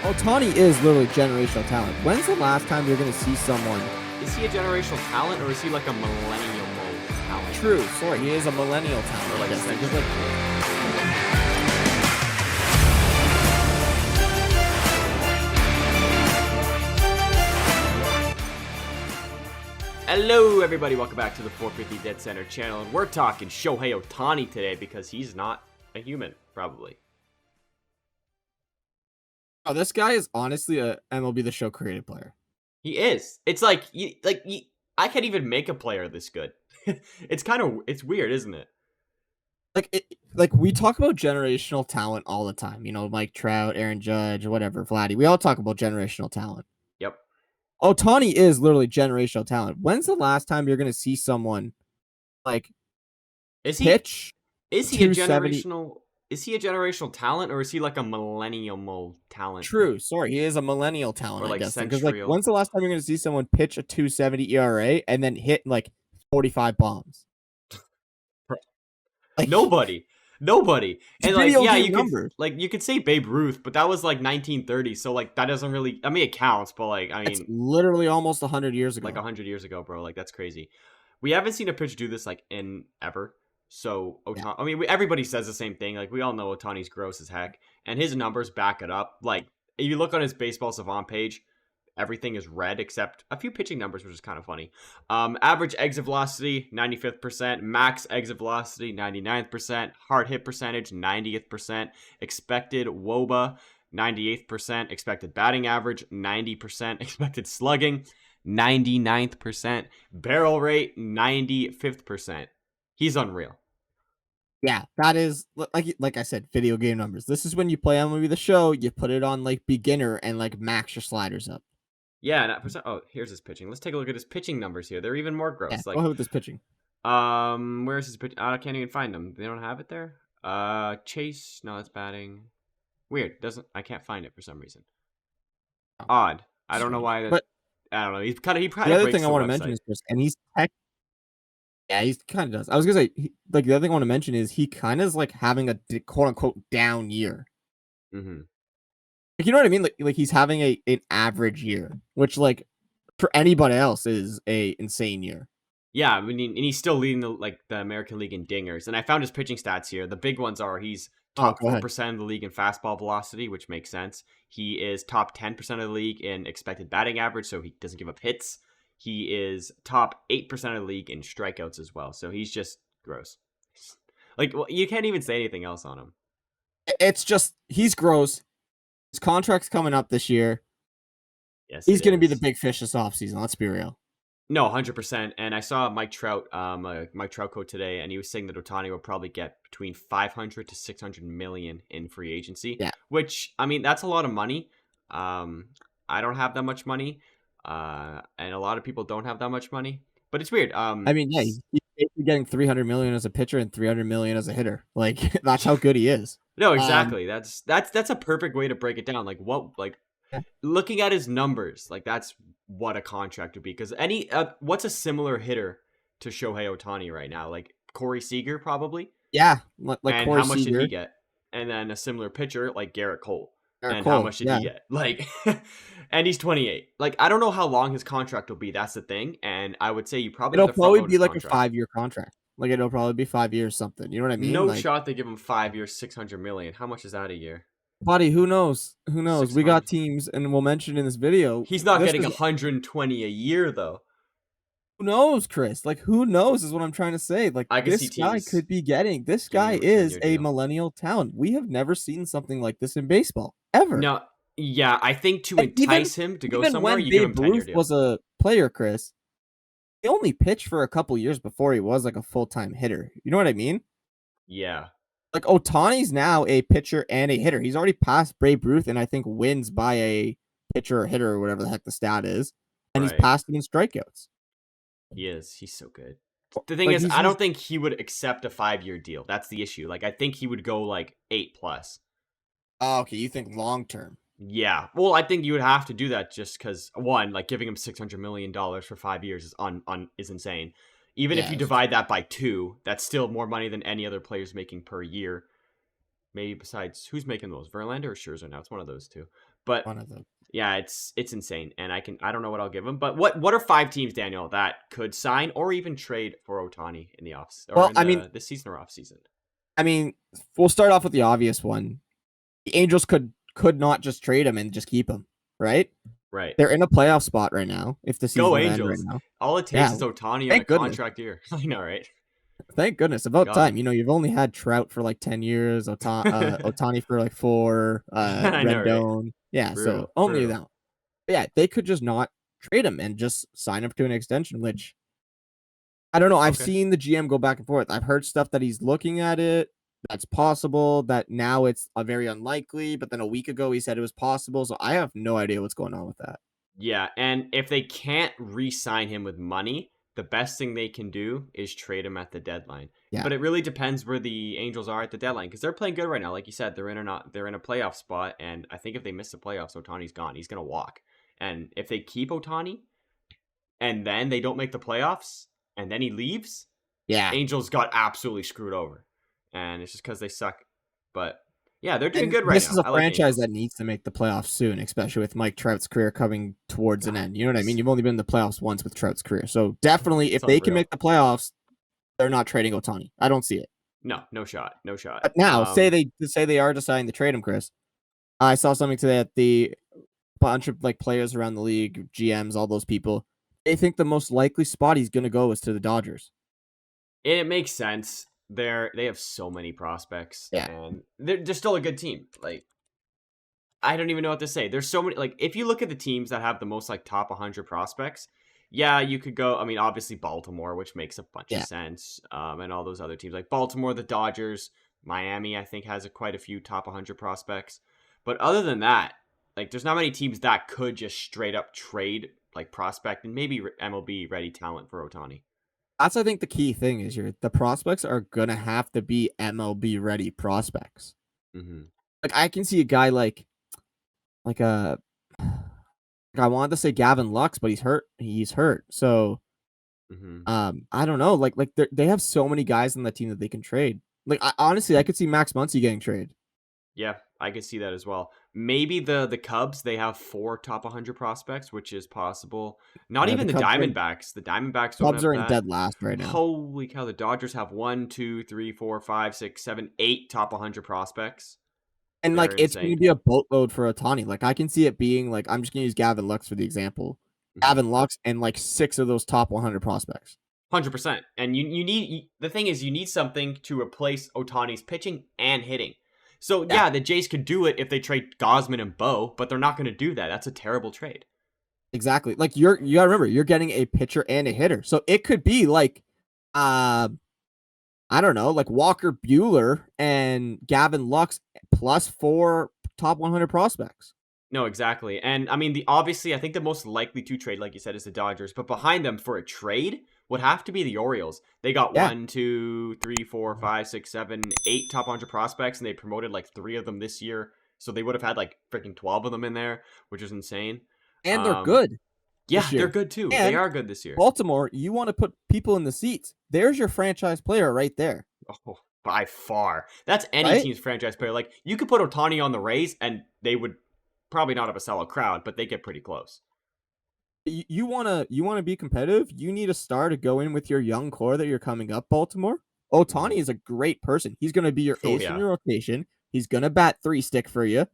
Otani is literally generational talent. When's the last time you're going to see someone? Is he a generational talent, or is he like a millennial talent? True. Sorry, he is a millennial talent. Or like a century. Hello, everybody. Welcome back to the 450 Dead Center channel. And we're talking Shohei Ohtani today because he's not a human, probably. Oh, this guy is honestly a MLB The Show creative player. He is. It's like I can't even make a player this good. It's weird, isn't it? Like we talk about generational talent all the time. You know, Mike Trout, Aaron Judge, whatever, Vladdy. We all talk about generational talent. Yep. Otani is literally generational talent. When's the last time you're going to see someone like pitch? Is he a generational talent, or is he like a millennial talent? True. Sorry, he is a millennial talent, or like I guess. Because like, when's the last time you're going to see someone pitch a 2.70 ERA and then hit like 45 bombs? Like, nobody. And like, yeah, you could say Babe Ruth, but that was like 1930, so like that doesn't really. I mean, it counts, but like, I mean, it's literally almost 100 years ago. Like 100 years ago, bro. Like that's crazy. We haven't seen a pitcher do this like in ever. So Otani, yeah. I mean, everybody says the same thing. Like we all know Otani's gross as heck, and his numbers back it up. Like if you look on his Baseball Savant page, everything is red except a few pitching numbers, which is kind of funny. Average exit velocity, 95th percent. Max exit velocity, 99th percent. Hard hit percentage, 90th percent. Expected WOBA, 98th percent. Expected batting average, 90%. Expected slugging, 99th percent. Barrel rate, 95th percent. He's unreal. Yeah, that is like I said, video game numbers. This is when you play MLB The Show, you put it on like beginner and like max your sliders up. Yeah, not percent. Oh, here's his pitching. Let's take a look at his pitching numbers here. They're even more gross. Yeah, go ahead with this pitching. Where's his pitch? I can't even find them. They don't have it there. Chase. No, that's batting. Weird. I can't find it for some reason. Odd. I don't know why. But I don't know. He probably. The other thing I want to mention is Chris, and he's yeah, he kind of does. I was gonna say, like, the other thing I want to mention is he kind of is like having a quote unquote down year. Mm-hmm. Like, you know what I mean? Like he's having an average year, which like for anybody else is a insane year. Yeah, I mean, and he's still leading the American League in dingers. And I found his pitching stats here. The big ones are he's top 4% of the league in fastball velocity, which makes sense. He is top 10% of the league in expected batting average, so he doesn't give up hits. He is top 8% of the league in strikeouts as well. So he's just gross. Like, well, you can't even say anything else on him. It's just, he's gross. His contract's coming up this year. Yes, he's going to be the big fish this offseason. Let's be real. No, 100%. And I saw Mike Trout quote today, and he was saying that Ohtani will probably get between 500 to 600 million in free agency. Yeah. Which, I mean, that's a lot of money. I don't have that much money. And a lot of people don't have that much money. But it's weird. I mean, yeah, he's basically getting 300 million as a pitcher and 300 million as a hitter. Like, that's how good he is. No, exactly. That's a perfect way to break it down. Like, looking at his numbers, like that's what a contract would be. Because what's a similar hitter to Shohei Ohtani right now? Like Corey Seager, probably. Yeah, like and Corey how much Seager. did he get? And then a similar pitcher like Garrett Cole. How much did he get? Like, and he's 28. Like, I don't know how long his contract will be. That's the thing. And I would say you probably it'll probably be like a 5-year contract. Like, it'll probably be 5 years something. You know what I mean? No shot they give him 5 years, 600 million. How much is that a year? Buddy, who knows? Who knows? 600. We got teams, and we'll mention in this video. He's not getting 120 a year, though. Who knows, Chris? Like, who knows is what I'm trying to say. Like, this guy could be getting. This guy is a millennial talent. We have never seen something like this in baseball, ever. No, yeah, I think to entice him to go somewhere, you give him 10-year deal. Babe Ruth was a player, Chris, he only pitched for a couple years before he was like a full-time hitter. You know what I mean? Yeah. Like, Ohtani's now a pitcher and a hitter. He's already passed Babe Ruth and I think wins by a pitcher or hitter or whatever the heck the stat is. And he's passed him in strikeouts. He is. He's so good. The thing is, I don't think he would accept a 5-year deal. That's the issue. Like, I think he would go like 8+. Oh, okay. You think long-term? Yeah. Well, I think you would have to do that just because, one, like giving him $600 million for 5 years is is insane. Even if you divide that by 2, that's still more money than any other player's making per year. Maybe besides, who's making those? Verlander or Scherzer now? It's one of those two. But One of them. yeah, it's insane, and I don't know what I'll give him. But what are 5 teams, Daniel, that could sign or even trade for Ohtani in the off or Well, in I mean, this season or off season? we'll start off with the obvious one. The Angels could not just trade him and just keep him, right? Right. They're in a playoff spot right now. If the Go season would end right Angels! now, All it takes yeah. is Ohtani on a Thank goodness. contract year. I know, right? Thank goodness. About time. God. You've only had Trout for like 10 years, Ohtani for like 4, I know, right? Rendon. Yeah, so Brutal, only brutal. that. But yeah, they could just not trade him and just sign up to an extension, which I don't know. I've Okay. seen the GM go back and forth. I've heard stuff that he's looking at it. That's possible. That now it's a very unlikely. But then a week ago he said it was possible. So I have no idea what's going on with that. Yeah, and if they can't re-sign him with money, the best thing they can do is trade him at the deadline. Yeah, But it really depends where the Angels are at the deadline because they're playing good right now. Like you said, they're in a playoff spot, and I think if they miss the playoffs, Otani's gone. He's gonna walk. And if they keep Otani and then they don't make the playoffs and then he leaves, yeah. Angels got absolutely screwed over. And it's just because they suck. But yeah, they're doing And good right this now. is a I like franchise Angels. that needs to make the playoffs soon, especially with Mike Trout's career coming towards an God, end. You know what I mean? You've only been in the playoffs once with Trout's career. So definitely, it's if they can unreal. make the playoffs, they're not trading Ohtani. I don't see it. No, no shot. No shot. But now, say they are deciding to trade him, Chris. I saw something today that the bunch of like players around the league, GMs, all those people, they think the most likely spot he's going to go is to the Dodgers. It makes sense. They have so many prospects, Yeah, and they're still a good team. Like I don't even know what to say. There's so many. Like if you look at the teams that have the most like top 100 prospects, yeah, you could go. I mean, obviously Baltimore, which makes a bunch of yeah. sense, and all those other teams like Baltimore, the Dodgers, Miami. I think has quite a few top 100 prospects. But other than that, like there's not many teams that could just straight up trade like prospect and maybe MLB ready talent for Otani. That's I think the key thing is the prospects are gonna have to be MLB ready prospects. Mm-hmm. Like I can see a guy like a I wanted to say Gavin Lux, but he's hurt. He's hurt. So Mm-hmm. I don't know. Like they have so many guys on the team that they can trade. Like honestly, I could see Max Muncy getting traded. Yeah, I could see that as well. Maybe the Cubs, they have 4 top 100 prospects, which is possible. Not Yeah, even the Diamondbacks. The Diamondbacks don't Cubs have are in that. dead last right now. Holy cow, the Dodgers have 1, 2, 3, 4, 5, 6, 7, 8 top 100 prospects. And They're like it's going to insane. be a boatload for Ohtani. Like I can see it being like I'm just going to use Gavin Lux for the example. Mhm. Gavin Lux and like 6 of those top 100 prospects. 100%. And you need the thing is you need something to replace Otani's pitching and hitting. So Yeah, yeah, the Jays could do it if they trade Gosman and Bo, but they're not going to do that. That's a terrible trade. exactly. Like you got to remember you're getting a pitcher and a hitter. So it could be like uh I don't know, like Walker Buehler and Gavin Lux plus 4 top 100 prospects. No, exactly. And I mean, obviously, I think the most likely to trade, like you said, is the Dodgers. But behind them for a trade would have to be the Orioles. They got Yeah. 1, 2, 3, 4, 5, 6, 7, 8 top 100 prospects, and they promoted like 3 of them this year. So they would have had like freaking 12 of them in there, which is insane. And they're Um, good yeah, this they're year. good too. They And are good this year. Baltimore, you want to put people in the seats. There's your franchise player right there. Oh, by far. That's any Right? team's franchise player. Like, you could put Otani on the Rays, and they would probably not have a sellout crowd, but they get pretty close. You wanna be competitive. You need a star to go in with your young core that you're coming up. Baltimore. Ohtani Mhm. is a great person. He's gonna be your Oh, ace in yeah. your rotation. He's gonna bat 3-stick for you.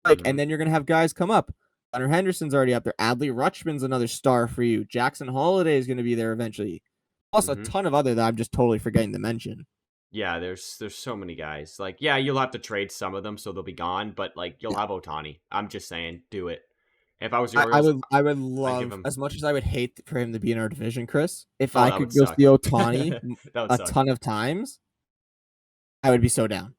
Like, and Mhm. then you're gonna have guys come up. Hunter Henderson's already up there. Adley Rutschman's another star for you. Jackson Holiday is gonna be there eventually. Plus a Mhm. ton of other that I'm just totally forgetting to mention. Yeah, there's so many guys. Like, yeah, you'll have to trade some of them so they'll be gone, but like you'll Yeah. have Otani. I'm just saying, do it. If I was the I Orioles, would I would I'd give love him. as much as I would hate for him to be in our division, Chris, if Oh, I that would could go suck. see Ohtani That would a suck. ton of times, I would be so down.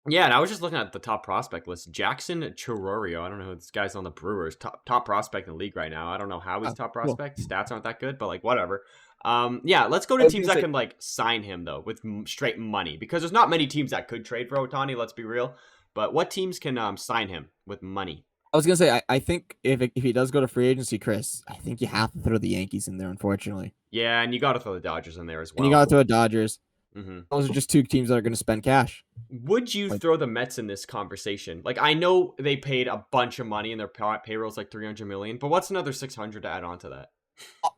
Yeah, and I was just looking at the top prospect list. Jackson Chororio. I don't know who this guy's on the Brewers. Top prospect in the league right now. I don't know how he's Oh, top cool. prospect. Stats aren't that good, but like whatever. Yeah, let's go I to was teams gonna that say can like sign him though with straight money because there's not many teams that could trade for Otani. Let's be real. But what teams can sign him with money? I think if he does go to free agency, Chris, I think you have to throw the Yankees in there, unfortunately. Yeah, and you got to throw the Dodgers in there as And you well. gotta throw Dodgers. Mm-hmm. Those are just two teams that are going to spend cash. Would you Like throw the Mets in this conversation? Like, I know they paid a bunch of money and their payroll's like 300 million, but what's another 600 to add on to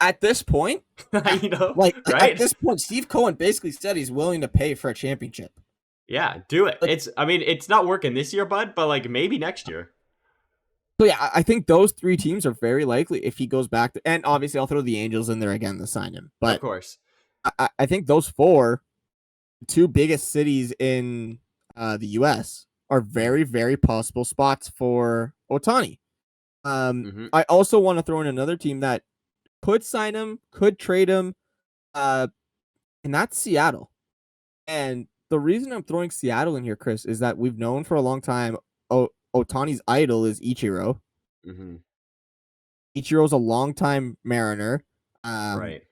at this point, yeah, that? like at Right? this point, Steve Cohen basically said he's willing to pay for a championship. Yeah, do it. Like, I mean, it's not working this year, bud, but like maybe next year. so yeah, I think those three teams are very likely if he goes back to, and obviously I'll throw the Angels in there again to sign him. Of But course. I think those four, two biggest cities in the U.S. are very, very possible spots for Ohtani. Mm-hmm. I also want to throw in another team that could sign him, could trade him, and that's Seattle. And the reason I'm throwing Seattle in here, Chris, is that we've known for a long time Ohtani's idol is Ichiro. Mm-hmm. Ichiro's a longtime Mariner. Um, Right.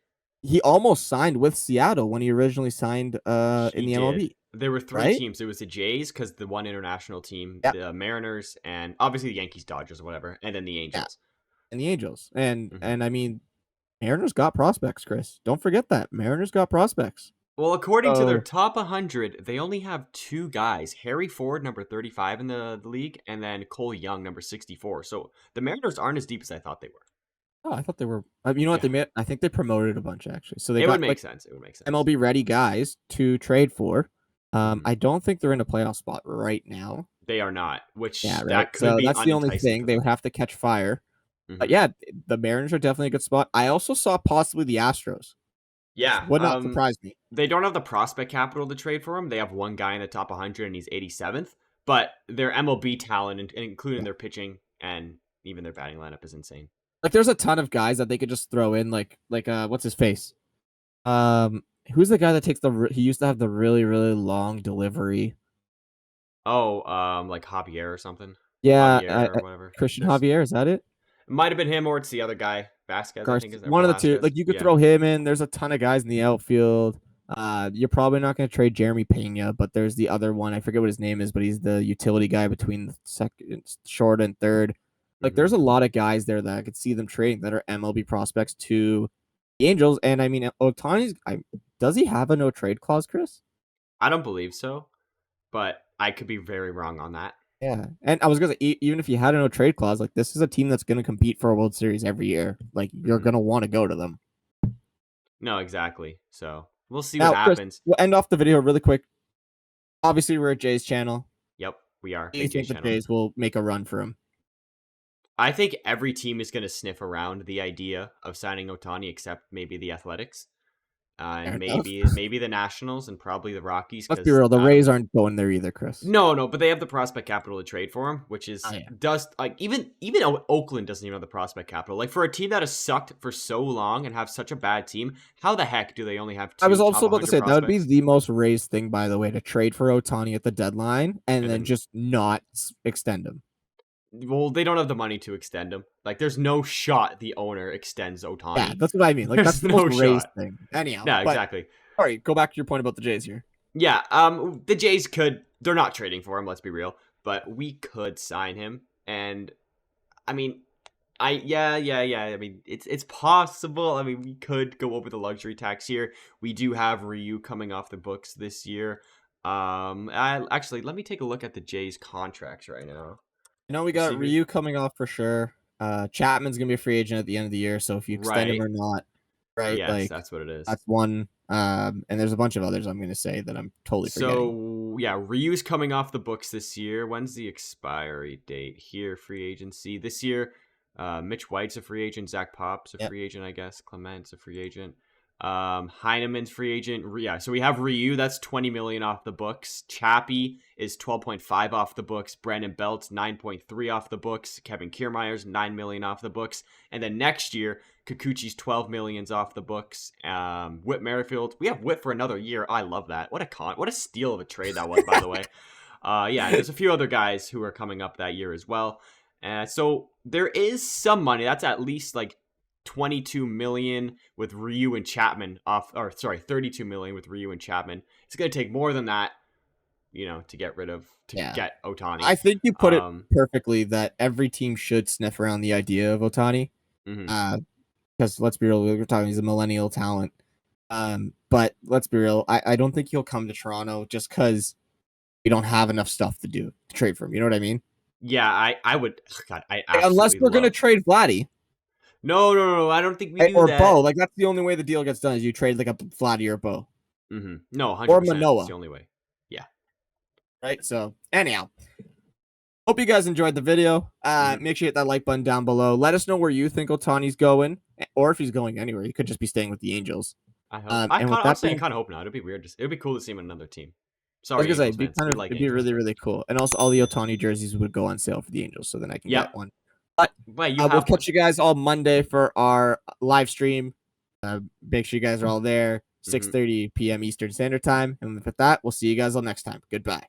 he almost signed with Seattle when he originally signed He in the did. MLB, There were three right? teams. It was the Jays, because the one international team, Yeah, the Mariners, and obviously the Yankees, Dodgers, or whatever, and then the yeah, Angels. and the Angels. And Mm-hmm. and I mean, Mariners got prospects, Chris. Don't forget that. Mariners got prospects. Well, according to their So top 100, they only have two guys: Harry Ford, number 35 in the league, and then Cole Young, number 64. So the Mariners aren't as deep as I thought they were. oh, I thought they were you know what Yeah, they made? I think they promoted a bunch actually. So they it would got make like sense. It would make sense. MLB ready guys to trade for. Hmm. I don't think they're in a playoff spot right now. They are not, Yeah, which right. that could So be that's the only unenticing thing. for They them. would have to catch fire. But Hmm. yeah, the Mariners are definitely a good spot. I also saw possibly the Astros, which Yeah, would not surprise me. they don't have the prospect capital to trade for him. They have one guy in the top 100, and he's 87th. But their MLB talent, including Yeah. their pitching and even their batting lineup, is insane. Like there's a ton of guys that they could just throw in like what's his face? Who's the guy that takes he used to have the really really long delivery. Oh, like Javier or something. Yeah, Javier or whatever. Christian There's Javier, is that it? It might have been him, or it's the other guy, Vasquez, I think, is One of the two. Velasquez. Like you could Yeah. throw him in. There's a ton of guys in the outfield. You're probably not going to trade Jeremy Pena, but there's the other one. I forget what his name is, but he's the utility guy between the second, short, and third. Like Hmm. there's a lot of guys there that I could see them trading that are MLB prospects to the Angels. And I mean, Otani's. Does he have a no trade clause, Chris? I don't believe so, but I could be very wrong on that. Yeah, and I was gonna say, even if you had a no trade clause, like this is a team that's gonna compete for a World Series every year. Like you're Hmm. gonna want to go to them. No, exactly. So we'll see what Now, Chris, happens. we'll end off the video really quick. Obviously, we're at Jay's channel. Yep, we are. Do you Big J think the channel. Jays will make a run for him? I think every team is going to sniff around the idea of signing Otani, except maybe the Athletics, Fair and enough. maybe the Nationals, and probably the Rockies. Let's be Because real. The Rays aren't going there either, Chris. no, but they have the prospect capital to trade for him, which Oh is yeah. does like even Oakland doesn't even have the prospect capital. Like for a team that has sucked for so long and have such a bad team, how the heck do they only have I was two top also about to 100 say that would be prospects? the most Rays thing, by the way, to trade for Otani at the deadline and And then then, just not extend him. well, they don't have the money to extend him. Like, there's no shot the owner extends Yeah, Otani. that's what I mean. Like that's There's the most no Rays shot. thing. Anyhow, No, but exactly. all right, go back to your point about the Jays here. Yeah, the Jays could. They're not trading for him. Let's be real. But we could sign him, and I mean, yeah. I mean, it's possible. I mean, we could go over the luxury tax here. We do have Ryu coming off the books this year. Actually, let me take a look at the Jays contracts right now. You know, we got See, Ryu coming off for sure. Chapman's gonna be a free agent at the end of the year, so if you extend him right? or not, right? Yes, Like that's what it is. that's one. And there's a bunch of others I'm gonna say that I'm totally forgetting. So yeah, Ryu's coming off the books this year. When's the expiry date here? Free agency this year. Mitch White's a free agent. Zach Pop's a Yep. free agent, I guess. Clement's a free agent. Heineman's free agent. Yeah, so we have Ryu. That's 20 million off the books. Chappie is 12.5 off the books. Brandon Belt's 9.3 off the books. Kevin Kiermaier's 9 million off the books. And then next year, Kikuchi's 12 millions off the books. Whit Merrifield. We have Whit for another year. I love that. What a steal of a trade that was, by the way. Yeah, there's a few other guys who are coming up that year as well. So there is some money. That's at least like 22 million with Ryu and Chapman off, or sorry, 32 million with Ryu and Chapman. It's going to take more than that, to get Yeah. get Otani. I think you put it perfectly that every team should sniff around the idea of Otani. Mhm. Because let's be real, we're talking he's a millennial talent. But let's be real. I don't think he'll come to Toronto just because we don't have enough stuff to trade for him. You know what I mean? Yeah, I would. God, I Like, unless absolutely we're gonna love. trade Vladdy No. I don't think we do or that. Bo. Like that's the only way the deal gets done is you trade like a Vladdy or Bo No, or 100%. It's Manoa, the only way. Yeah. right? So anyhow, hope you guys enjoyed the video. Mhm. Make sure you hit that like button down below. Let us know where you think Otani's going, or if he's going anywhere. He could just be staying with the Angels. I hope. I And kind with of, that honestly, I being, kind of hope not. It'd be weird. It'd be cool to see him in another team. I was Sorry, gonna say Angels fans. We like it'd be Angels. really really cool. And also all the Otani jerseys would go on sale for the Angels, so then I can get Yep. one. But Wait, you we'll have one. catch you guys all Monday for our live stream. Make sure you guys are all there, Mhm. 6:30 p.m. Eastern Standard Time. And with that, we'll see you guys all next time. Goodbye.